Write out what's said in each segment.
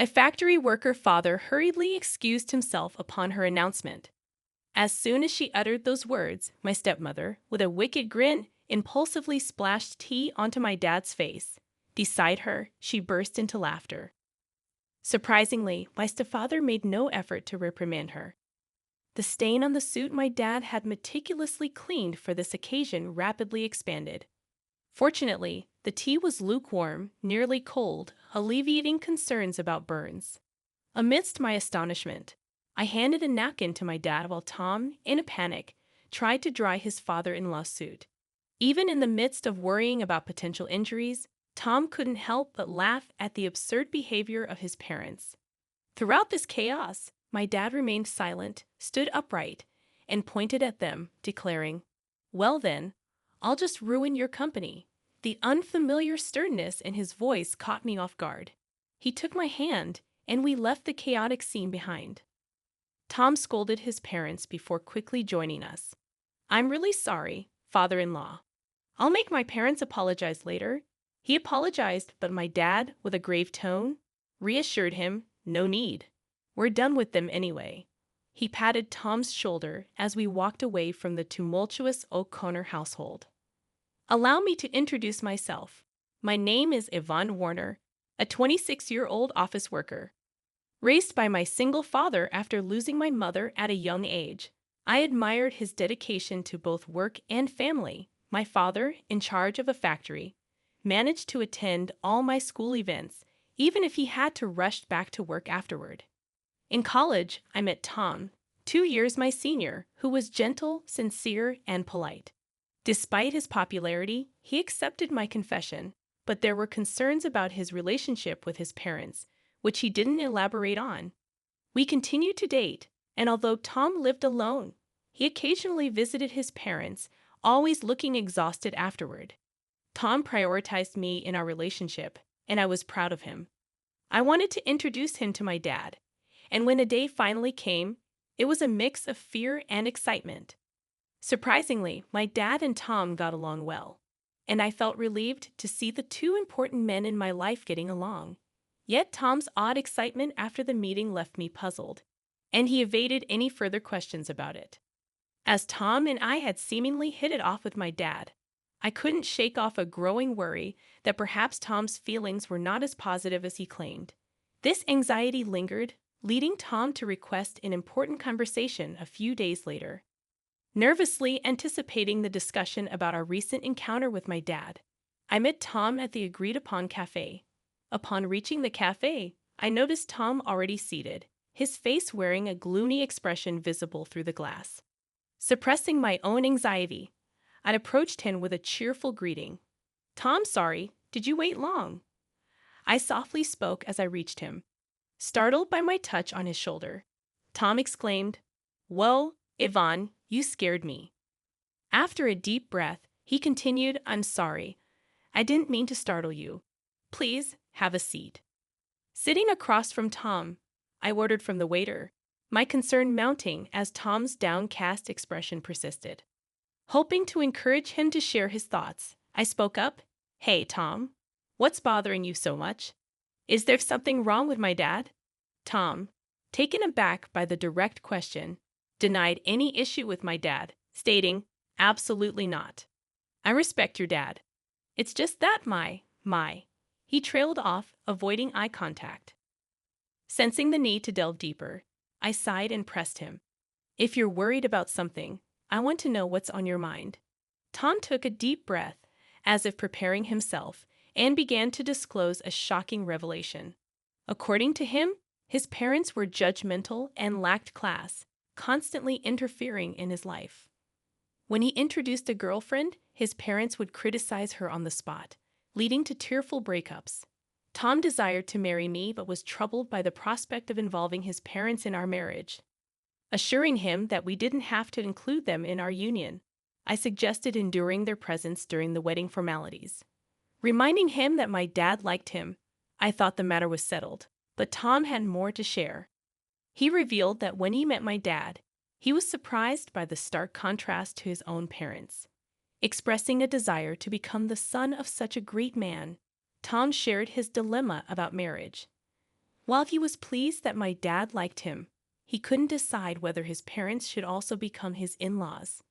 A factory worker father hurriedly excused himself upon her announcement. As soon as she uttered those words, my stepmother, with a wicked grin, impulsively splashed tea onto my dad's face. Beside her, she burst into laughter. Surprisingly, my stepfather made no effort to reprimand her. The stain on the suit my dad had meticulously cleaned for this occasion rapidly expanded. Fortunately, the tea was lukewarm, nearly cold, alleviating concerns about burns. Amidst my astonishment, I handed a napkin to my dad while Tom, in a panic, tried to dry his father-in-law's suit. Even in the midst of worrying about potential injuries, Tom couldn't help but laugh at the absurd behavior of his parents. Throughout this chaos, my dad remained silent, stood upright, and pointed at them, declaring, "Well then, I'll just ruin your company." The unfamiliar sternness in his voice caught me off guard. He took my hand, and we left the chaotic scene behind. Tom scolded his parents before quickly joining us. "I'm really sorry, father-in-law. I'll make my parents apologize later." He apologized, but my dad, with a grave tone, reassured him, "No need. We're done with them anyway." He patted Tom's shoulder as we walked away from the tumultuous O'Connor household. Allow me to introduce myself. My name is Yvonne Warner, a 26-year-old office worker. Raised by my single father after losing my mother at a young age, I admired his dedication to both work and family. My father, in charge of a factory, managed to attend all my school events, even if he had to rush back to work afterward. In college, I met Tom, 2 years my senior, who was gentle, sincere, and polite. Despite his popularity, he accepted my confession, but there were concerns about his relationship with his parents, which he didn't elaborate on. We continued to date, and although Tom lived alone, he occasionally visited his parents, always looking exhausted afterward. Tom prioritized me in our relationship, and I was proud of him. I wanted to introduce him to my dad, and when a day finally came, it was a mix of fear and excitement. Surprisingly, my dad and Tom got along well, and I felt relieved to see the two important men in my life getting along. Yet Tom's odd excitement after the meeting left me puzzled, and he evaded any further questions about it. As Tom and I had seemingly hit it off with my dad, I couldn't shake off a growing worry that perhaps Tom's feelings were not as positive as he claimed. This anxiety lingered, leading Tom to request an important conversation a few days later. Nervously anticipating the discussion about our recent encounter with my dad, I met Tom at the agreed-upon cafe. Upon reaching the cafe, I noticed Tom already seated, his face wearing a gloomy expression visible through the glass. Suppressing my own anxiety, I approached him with a cheerful greeting. "Tom, sorry, did you wait long?" I softly spoke as I reached him. Startled by my touch on his shoulder, Tom exclaimed, "Well, Yvonne, you scared me." After a deep breath, he continued, "I'm sorry. I didn't mean to startle you. Please, have a seat." Sitting across from Tom, I ordered from the waiter, my concern mounting as Tom's downcast expression persisted. Hoping to encourage him to share his thoughts, I spoke up, "Hey, Tom, what's bothering you so much? Is there something wrong with my dad?" Tom, taken aback by the direct question, denied any issue with my dad, stating, "Absolutely not. I respect your dad. It's just that my. He trailed off, avoiding eye contact. Sensing the need to delve deeper, I sighed and pressed him. "If you're worried about something, I want to know what's on your mind." Tom took a deep breath, as if preparing himself, and began to disclose a shocking revelation. According to him, his parents were judgmental and lacked class, constantly interfering in his life. When he introduced a girlfriend, his parents would criticize her on the spot, leading to tearful breakups. Tom desired to marry me but was troubled by the prospect of involving his parents in our marriage. Assuring him that we didn't have to include them in our union, I suggested enduring their presence during the wedding formalities. Reminding him that my dad liked him, I thought the matter was settled, but Tom had more to share. He revealed that when he met my dad, he was surprised by the stark contrast to his own parents. Expressing a desire to become the son of such a great man, Tom shared his dilemma about marriage. While he was pleased that my dad liked him, he couldn't decide whether his parents should also become his in-laws.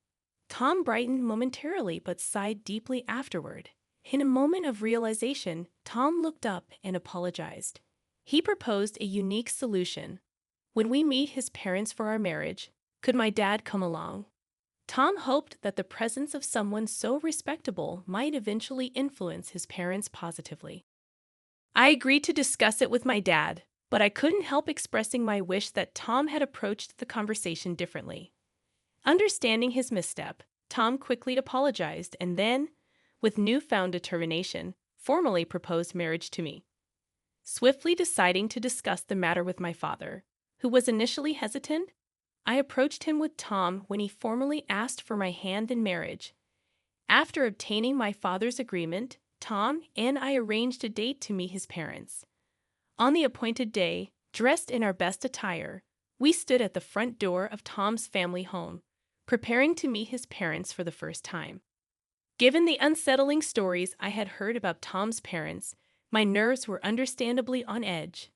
Tom brightened momentarily but sighed deeply afterward. In a moment of realization, Tom looked up and apologized. He proposed a unique solution. When we meet his parents for our marriage, could my dad come along? Tom hoped that the presence of someone so respectable might eventually influence his parents positively. I agreed to discuss it with my dad, but I couldn't help expressing my wish that Tom had approached the conversation differently. Understanding his misstep, Tom quickly apologized and then, with newfound determination, formally proposed marriage to me. Swiftly deciding to discuss the matter with my father, who was initially hesitant, I approached him with Tom when he formally asked for my hand in marriage. After obtaining my father's agreement, Tom and I arranged a date to meet his parents. On the appointed day, dressed in our best attire, we stood at the front door of Tom's family home, preparing to meet his parents for the first time. Given the unsettling stories I had heard about Tom's parents, my nerves were understandably on edge.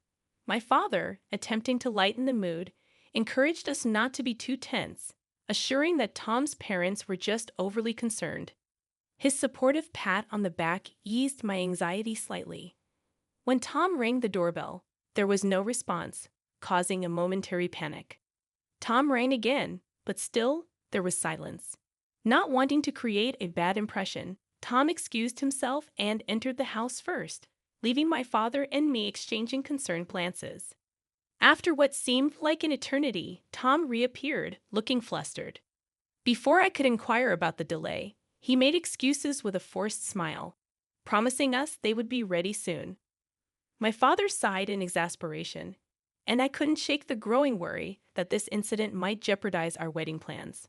My father, attempting to lighten the mood, encouraged us not to be too tense, assuring that Tom's parents were just overly concerned. His supportive pat on the back eased my anxiety slightly. When Tom rang the doorbell, there was no response, causing a momentary panic. Tom rang again, but still, there was silence. Not wanting to create a bad impression, Tom excused himself and entered the house first, leaving my father and me exchanging concerned glances. After what seemed like an eternity, Tom reappeared, looking flustered. Before I could inquire about the delay, he made excuses with a forced smile, promising us they would be ready soon. My father sighed in exasperation, and I couldn't shake the growing worry that this incident might jeopardize our wedding plans.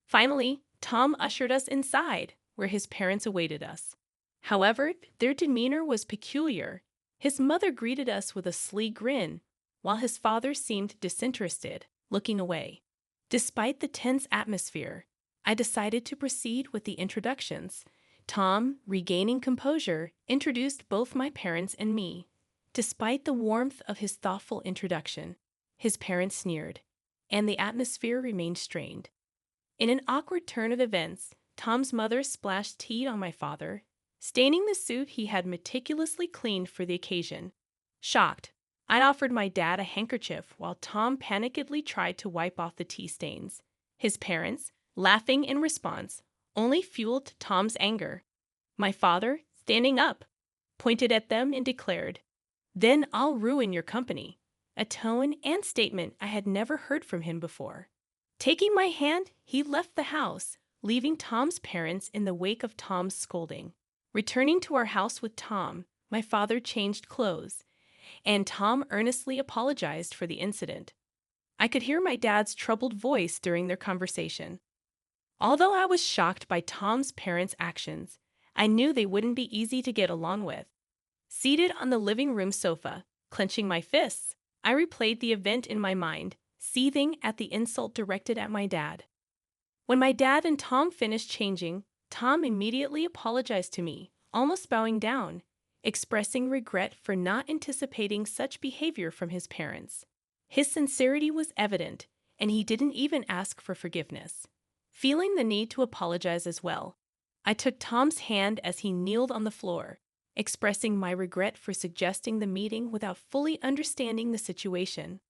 Finally, Tom ushered us inside, where his parents awaited us. However, their demeanor was peculiar. His mother greeted us with a sly grin, while his father seemed disinterested, looking away. Despite the tense atmosphere, I decided to proceed with the introductions. Tom, regaining composure, introduced both my parents and me. Despite the warmth of his thoughtful introduction, his parents sneered, and the atmosphere remained strained. In an awkward turn of events, Tom's mother splashed tea on my father, staining the suit he had meticulously cleaned for the occasion. Shocked, I offered my dad a handkerchief while Tom panickedly tried to wipe off the tea stains. His parents, laughing in response, only fueled Tom's anger. My father, standing up, pointed at them and declared, "Then I'll ruin your company," a tone and statement I had never heard from him before. Taking my hand, he left the house, leaving Tom's parents in the wake of Tom's scolding. Returning to our house with Tom, my father changed clothes, and Tom earnestly apologized for the incident. I could hear my dad's troubled voice during their conversation. Although I was shocked by Tom's parents' actions, I knew they wouldn't be easy to get along with. Seated on the living room sofa, clenching my fists, I replayed the event in my mind, seething at the insult directed at my dad. When my dad and Tom finished changing, Tom immediately apologized to me, almost bowing down, expressing regret for not anticipating such behavior from his parents. His sincerity was evident, and he didn't even ask for forgiveness. Feeling the need to apologize as well, I took Tom's hand as he kneeled on the floor, expressing my regret for suggesting the meeting without fully understanding the situation.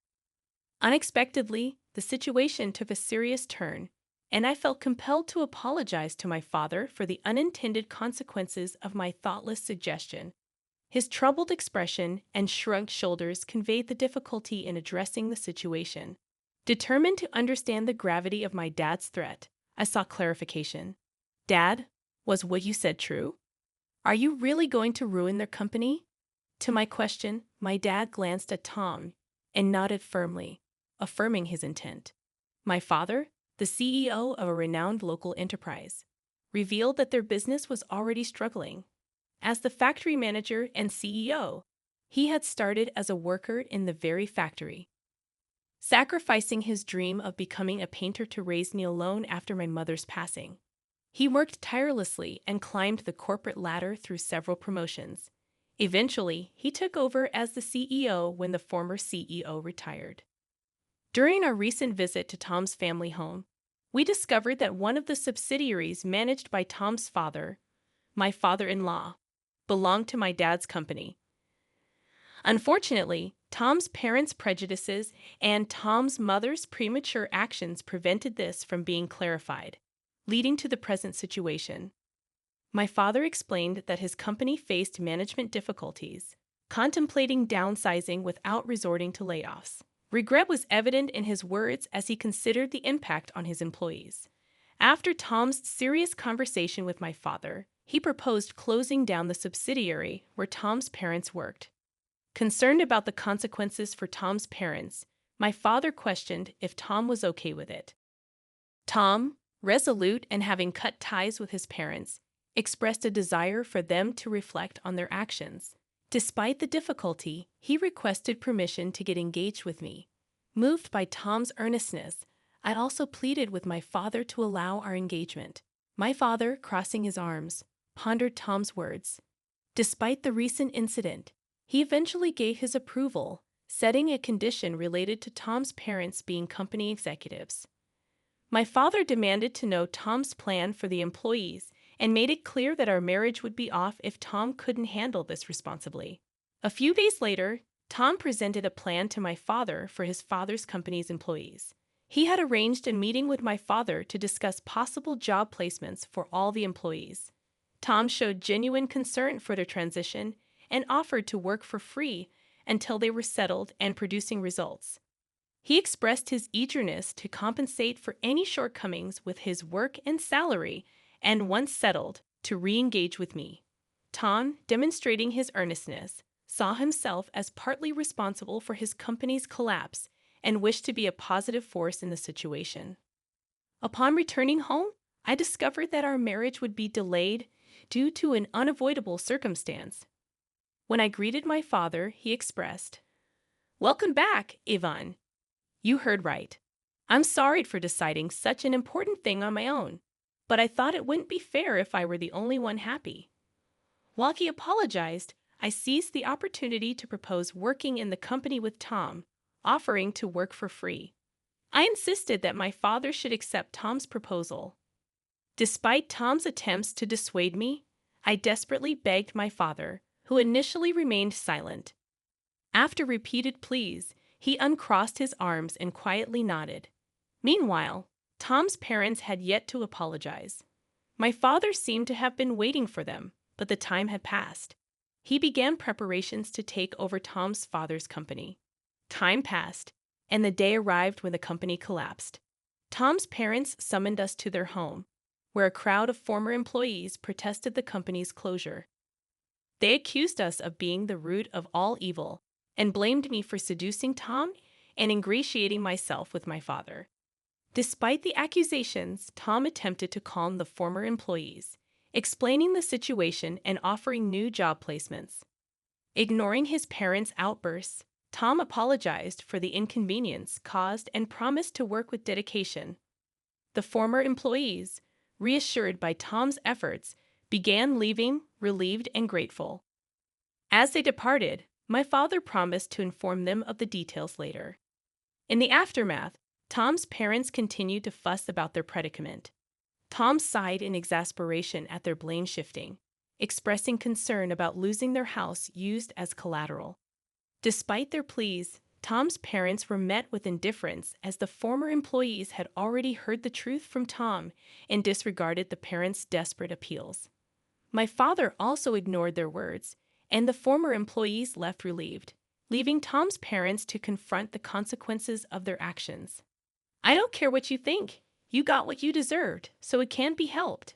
Unexpectedly, the situation took a serious turn, and I felt compelled to apologize to my father for the unintended consequences of my thoughtless suggestion. His troubled expression and shrugged shoulders conveyed the difficulty in addressing the situation. Determined to understand the gravity of my dad's threat, I sought clarification. "Dad, was what you said true? Are you really going to ruin their company?" To my question, my dad glanced at Tom and nodded firmly, affirming his intent. My father, the CEO of a renowned local enterprise, revealed that their business was already struggling. As the factory manager and CEO, he had started as a worker in the very factory, sacrificing his dream of becoming a painter to raise me alone after my mother's passing. He worked tirelessly and climbed the corporate ladder through several promotions, Eventually, he took over as the CEO when the former CEO retired. During our recent visit to Tom's family home, we discovered that one of the subsidiaries managed by Tom's father, my father-in-law, belonged to my dad's company. Unfortunately, Tom's parents' prejudices and Tom's mother's premature actions prevented this from being clarified, leading to the present situation. My father explained that his company faced management difficulties, contemplating downsizing without resorting to layoffs. Regret was evident in his words as he considered the impact on his employees. After Tom's serious conversation with my father, he proposed closing down the subsidiary where Tom's parents worked. Concerned about the consequences for Tom's parents, my father questioned if Tom was okay with it. Tom, resolute and having cut ties with his parents, expressed a desire for them to reflect on their actions. Despite the difficulty, he requested permission to get engaged with me. Moved by Tom's earnestness, I also pleaded with my father to allow our engagement. My father, crossing his arms, pondered Tom's words. Despite the recent incident, he eventually gave his approval, setting a condition related to Tom's parents being company executives. My father demanded to know Tom's plan for the employees and made it clear that our marriage would be off if Tom couldn't handle this responsibly. A few days later, Tom presented a plan to my father for his father's company's employees. He had arranged a meeting with my father to discuss possible job placements for all the employees. Tom showed genuine concern for their transition and offered to work for free until they were settled and producing results. He expressed his eagerness to compensate for any shortcomings with his work and salary, and once settled, to re-engage with me. Tom, demonstrating his earnestness, saw himself as partly responsible for his company's collapse and wished to be a positive force in the situation. Upon returning home, I discovered that our marriage would be delayed due to an unavoidable circumstance. When I greeted my father, he expressed, "Welcome back, Ivan. You heard right. I'm sorry for deciding such an important thing on my own, but I thought it wouldn't be fair if I were the only one happy." While he apologized, I seized the opportunity to propose working in the company with Tom, offering to work for free. I insisted that my father should accept Tom's proposal. Despite Tom's attempts to dissuade me, I desperately begged my father, who initially remained silent. After repeated pleas, he uncrossed his arms and quietly nodded. Meanwhile, Tom's parents had yet to apologize. My father seemed to have been waiting for them, but the time had passed. He began preparations to take over Tom's father's company. Time passed, and the day arrived when the company collapsed. Tom's parents summoned us to their home, where a crowd of former employees protested the company's closure. They accused us of being the root of all evil and blamed me for seducing Tom and ingratiating myself with my father. Despite the accusations, Tom attempted to calm the former employees, explaining the situation and offering new job placements. Ignoring his parents' outbursts, Tom apologized for the inconvenience caused and promised to work with dedication. The former employees, reassured by Tom's efforts, began leaving, relieved and grateful. As they departed, my father promised to inform them of the details later. In the aftermath, Tom's parents continued to fuss about their predicament. Tom sighed in exasperation at their blame shifting, expressing concern about losing their house used as collateral. Despite their pleas, Tom's parents were met with indifference as the former employees had already heard the truth from Tom and disregarded the parents' desperate appeals. My father also ignored their words, and the former employees left relieved, leaving Tom's parents to confront the consequences of their actions. "I don't care what you think. You got what you deserved, so it can't be helped.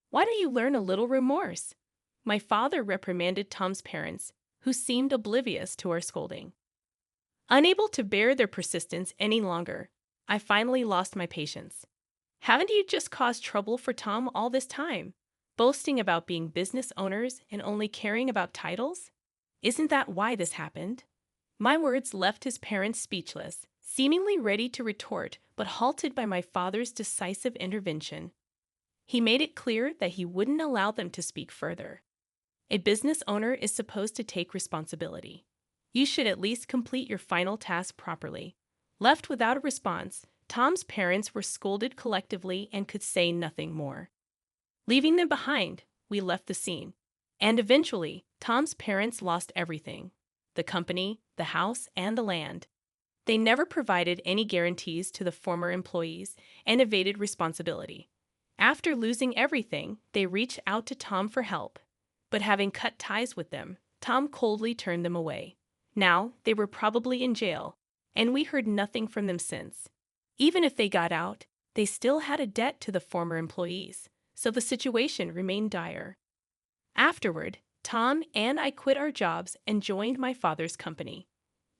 Why don't you learn a little remorse?" My father reprimanded Tom's parents, who seemed oblivious to our scolding. Unable to bear their persistence any longer, I finally lost my patience. "Haven't you just caused trouble for Tom all this time, boasting about being business owners and only caring about titles? Isn't that why this happened?" My words left his parents speechless, seemingly ready to retort, but halted by my father's decisive intervention. He made it clear that he wouldn't allow them to speak further. A business owner is supposed to take responsibility. You should at least complete your final task properly. Left without a response, Tom's parents were scolded collectively and could say nothing more. Leaving them behind, we left the scene. And eventually, Tom's parents lost everything: the company, the house, and the land. They never provided any guarantees to the former employees and evaded responsibility. After losing everything, they reached out to Tom for help. But having cut ties with them, Tom coldly turned them away. Now, they were probably in jail, and we heard nothing from them since. Even if they got out, they still had a debt to the former employees, so the situation remained dire. Afterward, Tom and I quit our jobs and joined my father's company.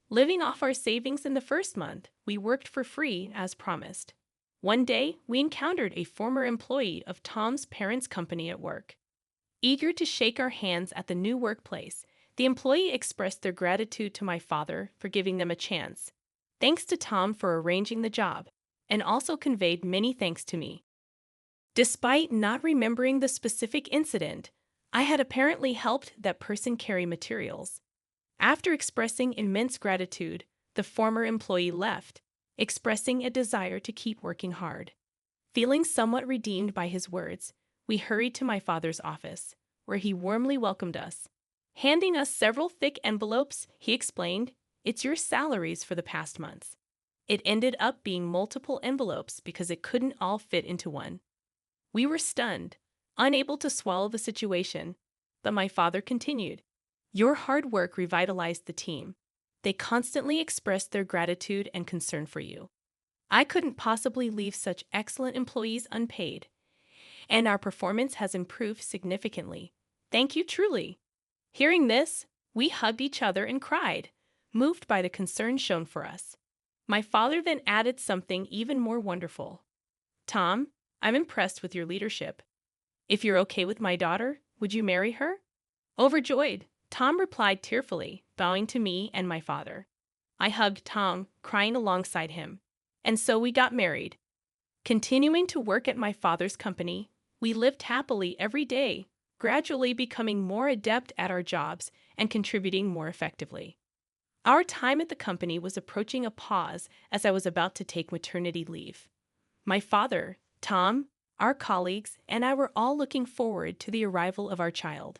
Living off our savings in the first month, we worked for free as promised. One day, we encountered a former employee of Tom's parents' company at work. Eager to shake our hands at the new workplace, the employee expressed their gratitude to my father for giving them a chance. Thanks to Tom for arranging the job, and also conveyed many thanks to me. Despite not remembering the specific incident, I had apparently helped that person carry materials. After expressing immense gratitude, the former employee left, expressing a desire to keep working hard. Feeling somewhat redeemed by his words, we hurried to my father's office, where he warmly welcomed us. Handing us several thick envelopes, he explained, "It's your salaries for the past months." It ended up being multiple envelopes because it couldn't all fit into one. We were stunned, unable to swallow the situation, but my father continued, "Your hard work revitalized the team. They constantly expressed their gratitude and concern for you. I couldn't possibly leave such excellent employees unpaid, and our performance has improved significantly. Thank you truly." Hearing this, we hugged each other and cried, moved by the concern shown for us. My father then added something even more wonderful. "Tom, I'm impressed with your leadership. If you're okay with my daughter, would you marry her?" Overjoyed, Tom replied tearfully, bowing to me and my father. I hugged Tom, crying alongside him. And so we got married. Continuing to work at my father's company, we lived happily every day, gradually becoming more adept at our jobs and contributing more effectively. Our time at the company was approaching a pause as I was about to take maternity leave. My father, Tom, our colleagues, and I were all looking forward to the arrival of our child.